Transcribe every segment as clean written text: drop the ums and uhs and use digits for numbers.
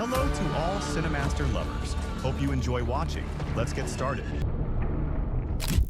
Hello to all Cinemaster lovers. Hope you enjoy watching. Let's get started.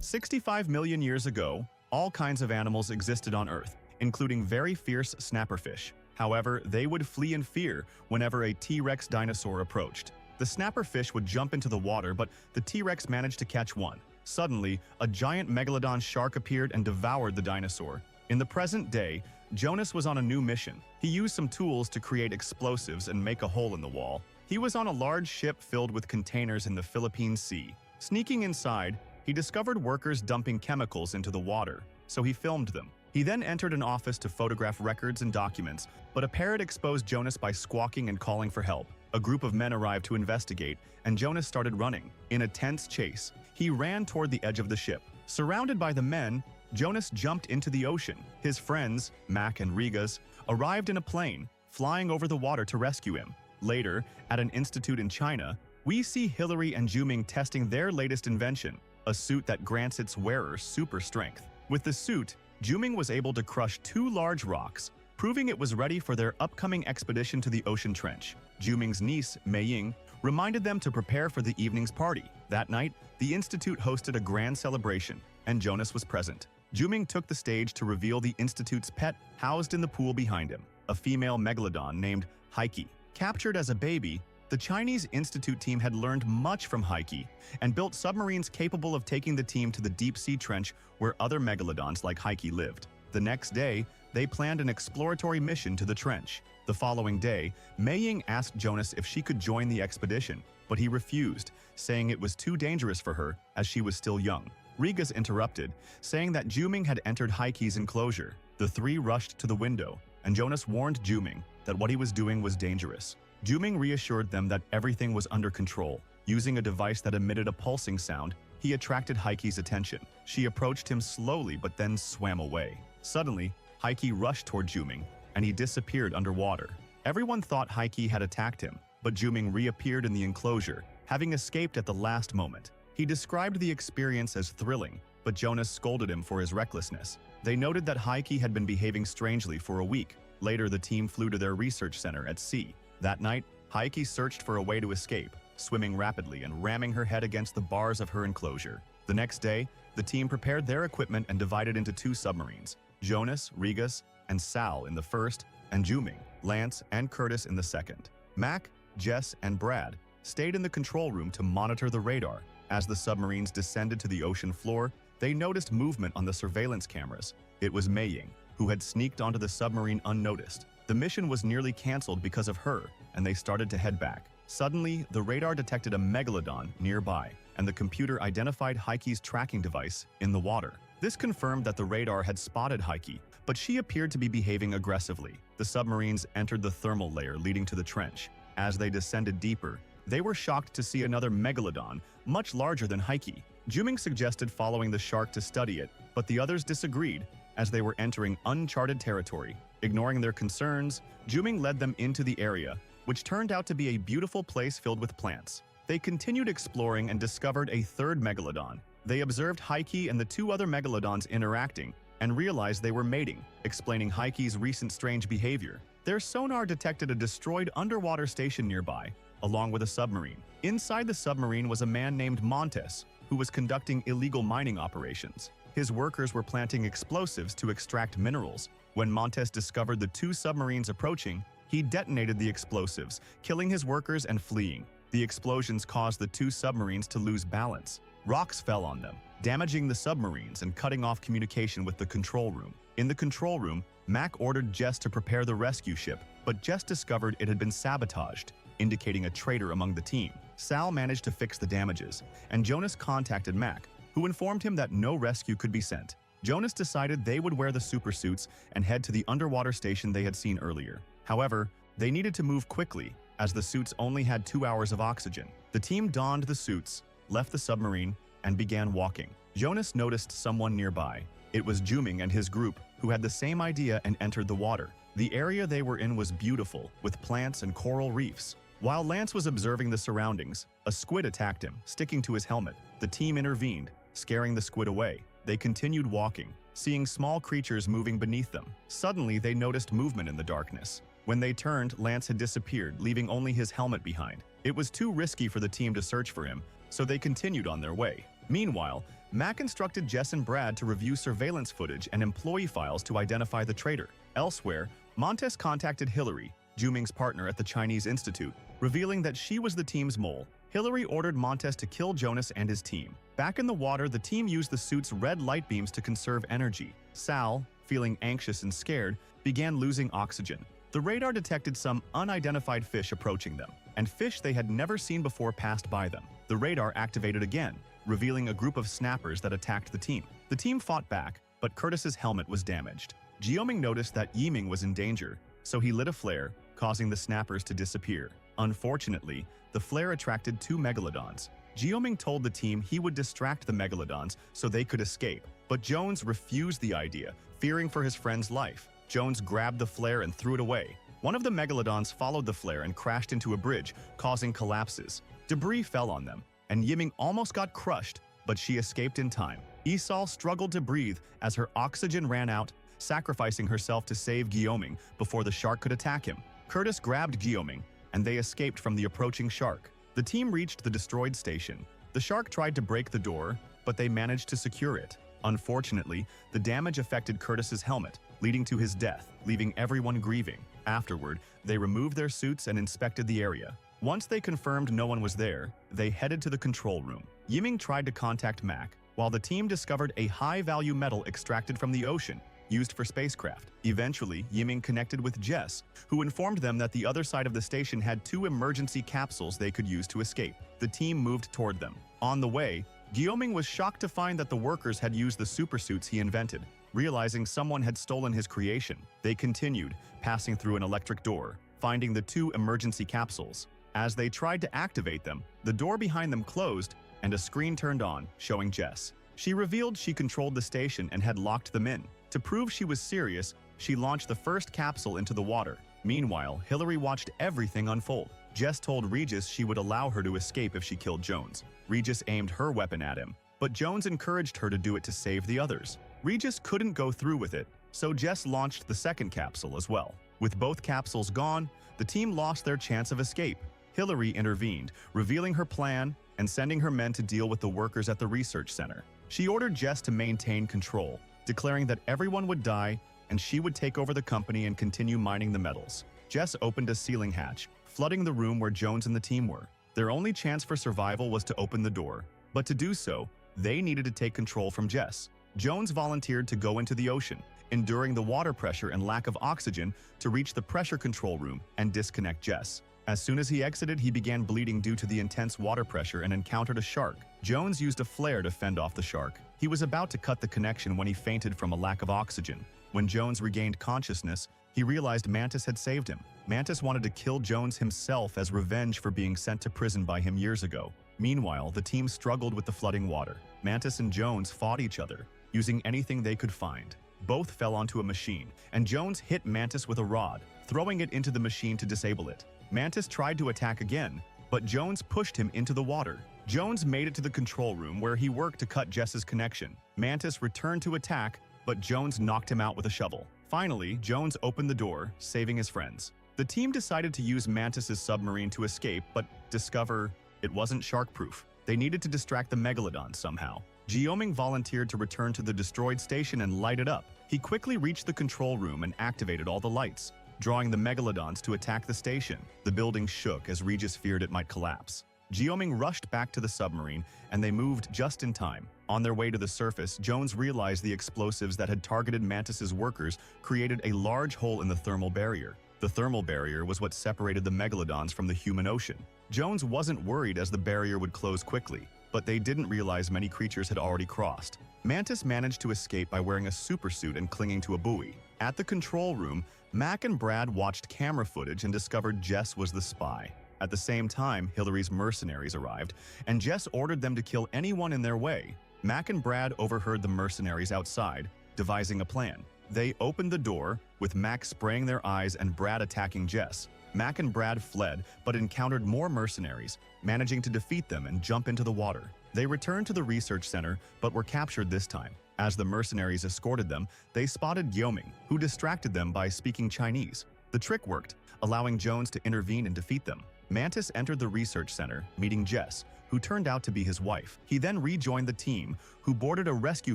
65 million years ago, all kinds of animals existed on Earth, including very fierce snapperfish. However, they would flee in fear whenever a T-Rex dinosaur approached. The snapperfish would jump into the water, but the T-Rex managed to catch one. Suddenly, a giant Megalodon shark appeared and devoured the dinosaur. In the present day, Jonas was on a new mission. He used some tools to create explosives and make a hole in the wall. He was on a large ship filled with containers in the Philippine Sea. Sneaking inside, he discovered workers dumping chemicals into the water, so he filmed them. He then entered an office to photograph records and documents, but a parrot exposed Jonas by squawking and calling for help. A group of men arrived to investigate, and Jonas started running. In a tense chase, he ran toward the edge of the ship. Surrounded by the men, Jonas jumped into the ocean. His friends, Mac and Rigas, arrived in a plane, flying over the water to rescue him. Later, at an institute in China, we see Hillary and Juming testing their latest invention, a suit that grants its wearer super strength. With the suit, Juming was able to crush 2 large rocks, proving it was ready for their upcoming expedition to the ocean trench. Juming's niece, Mei Ying, reminded them to prepare for the evening's party. That night, the institute hosted a grand celebration, and Jonas was present. Juming took the stage to reveal the institute's pet housed in the pool behind him, a female megalodon named Heike. Captured as a baby, the Chinese institute team had learned much from Heike and built submarines capable of taking the team to the deep-sea trench where other megalodons like Heike lived. The next day, they planned an exploratory mission to the trench. The following day, Mei Ying asked Jonas if she could join the expedition, but he refused, saying it was too dangerous for her as she was still young. Rigas interrupted, saying that Juming had entered Heike's enclosure. The three rushed to the window, and Jonas warned Juming that what he was doing was dangerous. Juming reassured them that everything was under control. Using a device that emitted a pulsing sound, he attracted Heike's attention. She approached him slowly but then swam away. Suddenly, Heike rushed toward Juming, and he disappeared underwater. Everyone thought Heike had attacked him, but Juming reappeared in the enclosure, having escaped at the last moment. He described the experience as thrilling, but Jonas scolded him for his recklessness. They noted that Heike had been behaving strangely for a week. Later, the team flew to their research center at sea. That night, Heike searched for a way to escape, swimming rapidly and ramming her head against the bars of her enclosure. The next day, the team prepared their equipment and divided into 2 submarines, Jonas, Rigas, and Sal in the first, and Juming, Lance, and Curtis in the second. Mac, Jess, and Brad stayed in the control room to monitor the radar. As the submarines descended to the ocean floor, they noticed movement on the surveillance cameras. It was Mei Ying, who had sneaked onto the submarine unnoticed. The mission was nearly canceled because of her, and they started to head back. Suddenly, the radar detected a megalodon nearby, and the computer identified Heike's tracking device in the water. This confirmed that the radar had spotted Heike, but she appeared to be behaving aggressively. The submarines entered the thermal layer leading to the trench. As they descended deeper, they were shocked to see another megalodon, much larger than Heike. Juming suggested following the shark to study it, but the others disagreed, as they were entering uncharted territory. Ignoring their concerns, Juming led them into the area, which turned out to be a beautiful place filled with plants. They continued exploring and discovered a third megalodon. They observed Heike and the 2 other megalodons interacting and realized they were mating, explaining Heike's recent strange behavior. Their sonar detected a destroyed underwater station nearby, along with a submarine. Inside the submarine was a man named Montes, who was conducting illegal mining operations. His workers were planting explosives to extract minerals. When Montes discovered the 2 submarines approaching, he detonated the explosives, killing his workers and fleeing. The explosions caused the 2 submarines to lose balance. Rocks fell on them, damaging the submarines and cutting off communication with the control room. In the control room, Mac ordered Jess to prepare the rescue ship, but Jess discovered it had been sabotaged, indicating a traitor among the team. Sal managed to fix the damages, and Jonas contacted Mac, who informed him that no rescue could be sent. Jonas decided they would wear the supersuits and head to the underwater station they had seen earlier. However, they needed to move quickly, as the suits only had 2 hours of oxygen. The team donned the suits, left the submarine, and began walking. Jonas noticed someone nearby. It was Juming and his group, who had the same idea and entered the water. The area they were in was beautiful, with plants and coral reefs. While Lance was observing the surroundings, a squid attacked him, sticking to his helmet. The team intervened, scaring the squid away. They continued walking, seeing small creatures moving beneath them. Suddenly, they noticed movement in the darkness. When they turned, Lance had disappeared, leaving only his helmet behind. It was too risky for the team to search for him, so they continued on their way. Meanwhile, Mac instructed Jess and Brad to review surveillance footage and employee files to identify the traitor. Elsewhere, Montes contacted Hillary, Juming's partner at the Chinese Institute, revealing that she was the team's mole. Hillary ordered Montes to kill Jonas and his team. Back in the water, the team used the suit's red light beams to conserve energy. Sal, feeling anxious and scared, began losing oxygen. The radar detected some unidentified fish approaching them, and fish they had never seen before passed by them. The radar activated again, revealing a group of snappers that attacked the team. The team fought back, but Curtis's helmet was damaged. Jioming noticed that Yiming was in danger, so he lit a flare, causing the snappers to disappear. Unfortunately, the flare attracted two Megalodons. Jioming told the team he would distract the Megalodons so they could escape, but Jones refused the idea, fearing for his friend's life. Jones grabbed the flare and threw it away. One of the Megalodons followed the flare and crashed into a bridge, causing collapses. Debris fell on them, and Yiming almost got crushed, but she escaped in time. Isal struggled to breathe as her oxygen ran out, sacrificing herself to save Guillaume before the shark could attack him. Curtis grabbed Guillaume, and they escaped from the approaching shark. The team reached the destroyed station. The shark tried to break the door, but they managed to secure it. Unfortunately, the damage affected Curtis's helmet, leading to his death, leaving everyone grieving. Afterward, they removed their suits and inspected the area. Once they confirmed no one was there, they headed to the control room. Yiming tried to contact Mac, while the team discovered a high-value metal extracted from the ocean, used for spacecraft. Eventually, Yiming connected with Jess, who informed them that the other side of the station had two emergency capsules they could use to escape. The team moved toward them. On the way, Guillaume was shocked to find that the workers had used the supersuits he invented. Realizing someone had stolen his creation, they continued, passing through an electric door, finding the two emergency capsules. As they tried to activate them, the door behind them closed and a screen turned on, showing Jess. She revealed she controlled the station and had locked them in. To prove she was serious, she launched the first capsule into the water. Meanwhile, Hillary watched everything unfold. Jess told Regis she would allow her to escape if she killed Jones. Regis aimed her weapon at him, but Jones encouraged her to do it to save the others. Regis couldn't go through with it, so Jess launched the second capsule as well. With both capsules gone, the team lost their chance of escape. Hillary intervened, revealing her plan and sending her men to deal with the workers at the research center. She ordered Jess to maintain control, declaring that everyone would die and she would take over the company and continue mining the metals. Jess opened a ceiling hatch, flooding the room where Jones and the team were. Their only chance for survival was to open the door, but to do so, they needed to take control from Jess. Jones volunteered to go into the ocean, enduring the water pressure and lack of oxygen to reach the pressure control room and disconnect Jess. As soon as he exited, he began bleeding due to the intense water pressure and encountered a shark. Jones used a flare to fend off the shark. He was about to cut the connection when he fainted from a lack of oxygen. When Jones regained consciousness, he realized Mantis had saved him. Mantis wanted to kill Jones himself as revenge for being sent to prison by him years ago. Meanwhile, the team struggled with the flooding water. Mantis and Jones fought each other, using anything they could find. Both fell onto a machine, and Jones hit Mantis with a rod, throwing it into the machine to disable it. Mantis tried to attack again, but Jones pushed him into the water. Jones made it to the control room where he worked to cut Jess's connection. Mantis returned to attack, but Jones knocked him out with a shovel. Finally, Jones opened the door, saving his friends. The team decided to use Mantis's submarine to escape, but discover it wasn't shark-proof. They needed to distract the Megalodon somehow. Guillaume volunteered to return to the destroyed station and light it up. He quickly reached the control room and activated all the lights, drawing the Megalodons to attack the station. The building shook as Regis feared it might collapse. Guillaume rushed back to the submarine, and they moved just in time. On their way to the surface, Jones realized the explosives that had targeted Mantis's workers created a large hole in the thermal barrier. The thermal barrier was what separated the Megalodons from the human ocean. Jones wasn't worried as the barrier would close quickly, but they didn't realize many creatures had already crossed. Mantis managed to escape by wearing a supersuit and clinging to a buoy. At the control room, Mac and Brad watched camera footage and discovered Jess was the spy. At the same time, Hillary's mercenaries arrived, and Jess ordered them to kill anyone in their way. Mac and Brad overheard the mercenaries outside, devising a plan. They opened the door, with Mac spraying their eyes and Brad attacking Jess. Mac and Brad fled, but encountered more mercenaries, managing to defeat them and jump into the water. They returned to the research center, but were captured this time. As the mercenaries escorted them, they spotted Guillaume, who distracted them by speaking Chinese. The trick worked, allowing Jones to intervene and defeat them. Mantis entered the research center, meeting Jess, who turned out to be his wife. He then rejoined the team, who boarded a rescue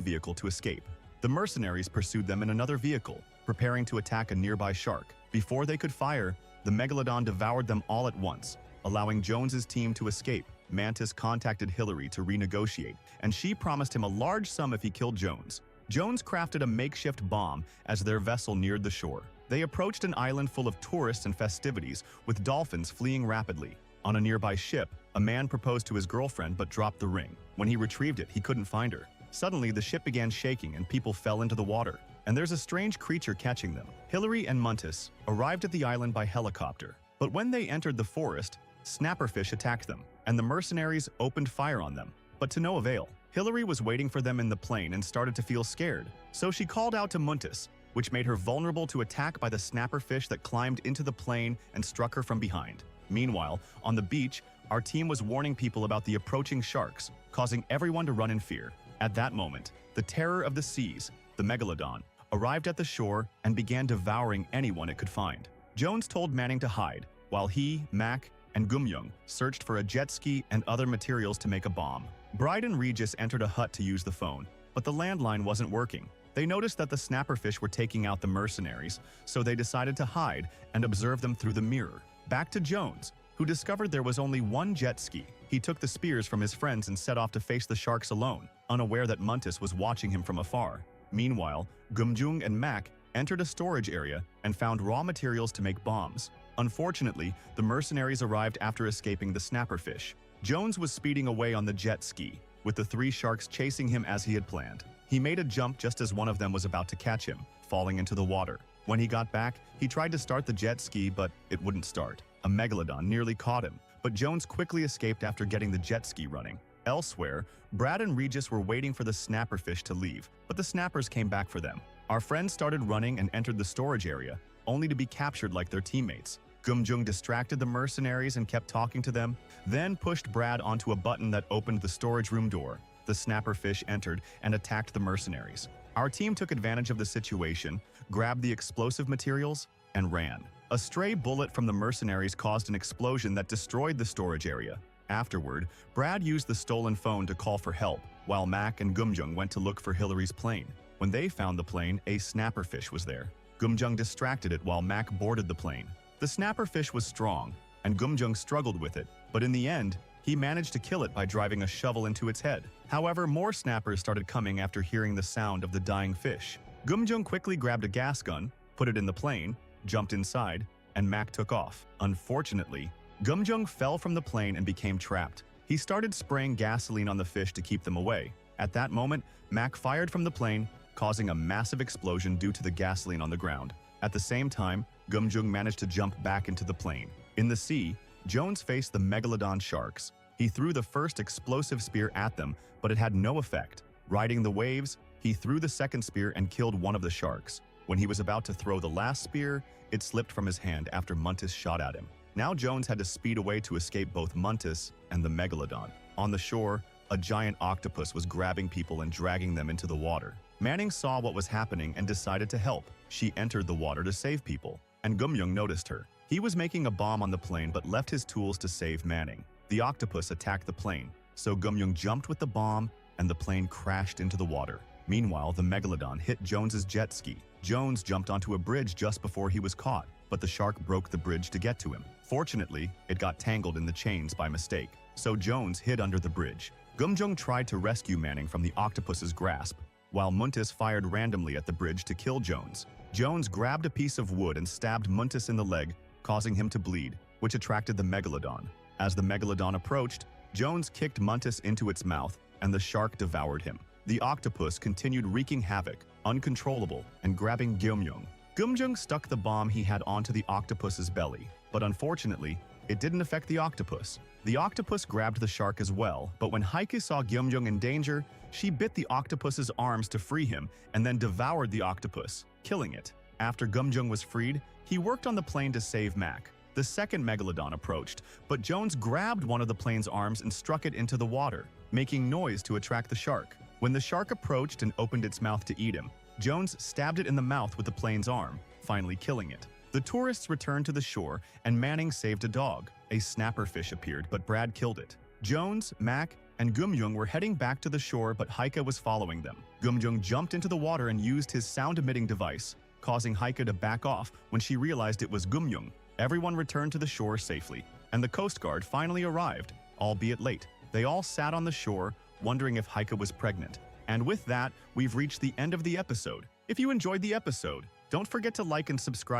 vehicle to escape. The mercenaries pursued them in another vehicle, preparing to attack a nearby shark. Before they could fire, the Megalodon devoured them all at once, allowing Jones's team to escape. Mantis contacted Hillary to renegotiate, and she promised him a large sum if he killed Jones. Jones crafted a makeshift bomb as their vessel neared the shore. They approached an island full of tourists and festivities, with dolphins fleeing rapidly. On a nearby ship, a man proposed to his girlfriend but dropped the ring. When he retrieved it, he couldn't find her. Suddenly, the ship began shaking and people fell into the water, and there's a strange creature catching them. Hillary and Mantis arrived at the island by helicopter, but when they entered the forest, snapperfish attacked them, and the mercenaries opened fire on them, but to no avail. Hillary was waiting for them in the plane and started to feel scared, so she called out to Mantis, which made her vulnerable to attack by the snapperfish that climbed into the plane and struck her from behind. Meanwhile, on the beach, our team was warning people about the approaching sharks, causing everyone to run in fear. At that moment, the terror of the seas, the Megalodon, arrived at the shore and began devouring anyone it could find. Jones told Manning to hide, while he, Mac, and Gumyoung searched for a jet ski and other materials to make a bomb. Bride and Regis entered a hut to use the phone, but the landline wasn't working. They noticed that the snapperfish were taking out the mercenaries, so they decided to hide and observe them through the mirror. Back to Jones, who discovered there was only one jet ski. He took the spears from his friends and set off to face the sharks alone, unaware that Mantis was watching him from afar. Meanwhile, Gumjung and Mac entered a storage area and found raw materials to make bombs. Unfortunately, the mercenaries arrived after escaping the snapperfish. Jones was speeding away on the jet ski, with the three sharks chasing him as he had planned. He made a jump just as one of them was about to catch him, falling into the water. When he got back, he tried to start the jet ski, but it wouldn't start. A Megalodon nearly caught him, but Jones quickly escaped after getting the jet ski running. Elsewhere, Brad and Regis were waiting for the snapperfish to leave, but the snappers came back for them. Our friends started running and entered the storage area, only to be captured like their teammates. Gumjung distracted the mercenaries and kept talking to them, then pushed Brad onto a button that opened the storage room door. The snapperfish entered and attacked the mercenaries. Our team took advantage of the situation, grabbed the explosive materials, and ran. A stray bullet from the mercenaries caused an explosion that destroyed the storage area. Afterward, Brad used the stolen phone to call for help, while Mac and Gumjung went to look for Hillary's plane. When they found the plane, a snapperfish was there. Gumjung distracted it while Mac boarded the plane. The snapperfish was strong, and Gumjung struggled with it, but in the end, he managed to kill it by driving a shovel into its head. However, more snappers started coming after hearing the sound of the dying fish. Gumjung quickly grabbed a gas gun, put it in the plane, jumped inside, and Mac took off. Unfortunately, Gumjung fell from the plane and became trapped. He started spraying gasoline on the fish to keep them away. At that moment, Mac fired from the plane, causing a massive explosion due to the gasoline on the ground. At the same time, Gumjung managed to jump back into the plane. In the sea, Jones faced the Megalodon sharks. He threw the first explosive spear at them, but it had no effect. Riding the waves, he threw the second spear and killed one of the sharks. When he was about to throw the last spear, it slipped from his hand after Mantis shot at him. Now Jones had to speed away to escape both Mantis and the Megalodon. On the shore, a giant octopus was grabbing people and dragging them into the water. Manning saw what was happening and decided to help. She entered the water to save people, and Gumyoung noticed her. He was making a bomb on the plane but left his tools to save Manning. The octopus attacked the plane, so Gumyoung jumped with the bomb and the plane crashed into the water. Meanwhile, the Megalodon hit Jones's jet ski. Jones jumped onto a bridge just before he was caught, but the shark broke the bridge to get to him. Fortunately, it got tangled in the chains by mistake, so Jones hid under the bridge. Gumjung tried to rescue Manning from the octopus's grasp, while Mantis fired randomly at the bridge to kill Jones. Jones grabbed a piece of wood and stabbed Mantis in the leg, causing him to bleed, which attracted the Megalodon. As the Megalodon approached, Jones kicked Mantis into its mouth, and the shark devoured him. The octopus continued wreaking havoc, uncontrollable, and grabbing Gumjung. Gumjung stuck the bomb he had onto the octopus's belly, but unfortunately, it didn't affect the octopus. The octopus grabbed the shark as well, but when Heike saw Gumjung in danger, she bit the octopus's arms to free him and then devoured the octopus, killing it. After Gumjung was freed, he worked on the plane to save Mac. The second Megalodon approached, but Jones grabbed one of the plane's arms and struck it into the water, making noise to attract the shark. When the shark approached and opened its mouth to eat him, Jones stabbed it in the mouth with the plane's arm, finally killing it. The tourists returned to the shore, and Manning saved a dog. A snapperfish appeared, but Brad killed it. Jones, Mac, and Gumyung were heading back to the shore, but Heike was following them. Gumyung jumped into the water and used his sound-emitting device, causing Heike to back off when she realized it was Gumyung. Everyone returned to the shore safely, and the Coast Guard finally arrived, albeit late. They all sat on the shore, wondering if Heike was pregnant. And with that, we've reached the end of the episode. If you enjoyed the episode, don't forget to like and subscribe.